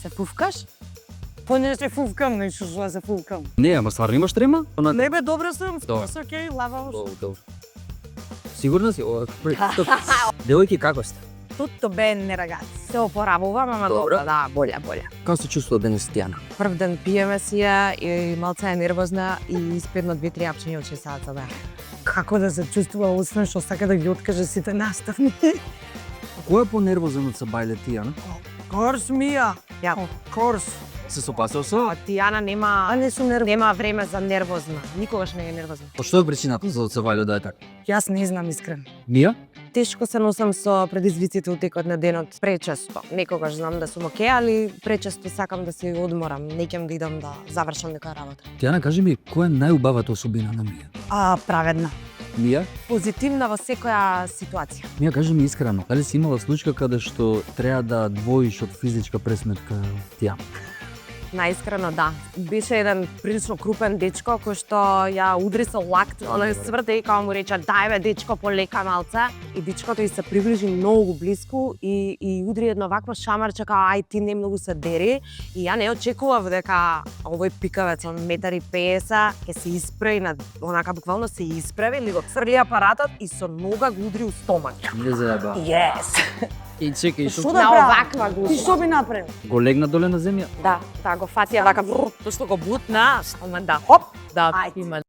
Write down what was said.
Се фуфкаш? Па не се фуфкам, не што се фуфкам. Не, ама стварно имаш трема? Не бе, добро сум. Добро. Окей, лава. Добро. Сигурна си? Девојки, како сте? Tutto bene, ragazzi. Се опоравувам, ама Добро. добро, да, боле. Како се чувствува денес Тијана? Прв ден пиеме си ја и малце е нервозна и испедно 2-3 апчиња од 6 саца бе. Како да се чувствува, освен што сака да ги откаже сите наставни. Кој е понервозен од Сабајле Тијана? Корс Мија. Ја, корс. Се сопасал со? А Тијана нема, не сум нервозна. нема време за нервозна. Никогаш не е нервозна. Па што е причината за од Сабајле да е така? Јас не знам искрено. Мија? Тешко се носам со предизвиците у текот на денот пречесто. Некогаш знам да сум окей, али пречесто сакам да се одморам. Не ќам да идам да завршам некоја работа. Тијана, кажи ми, која е најубавата особина на Мија? Праведна. Мија? Позитивна во секоја ситуација. Мија, кажи ми искрено, дали си имала случка каде што треба да двоиш од физичка пресметка Тијана? Наискрено да. Беше еден прилично крупен дечко кој што ја удри со лакт, оној сврте и као му рече дај бе дечко полека малце и дечкото и се приближи многу блиску и удри едно вакво шамарче као ај ти не многу се дери и ја не очекував дека овој пикавец он 1,50 м ќе се исправи на онака буквално се исправи или го црли апаратот и со нога го удри у стомак. Не заеба. Yes. И чекај, Што На направи? оваква Ти гуша. што би направил? го легна доле на земја? Да, го фатија вака, тоа што го бутна, ама да, хоп, да, Ајде. има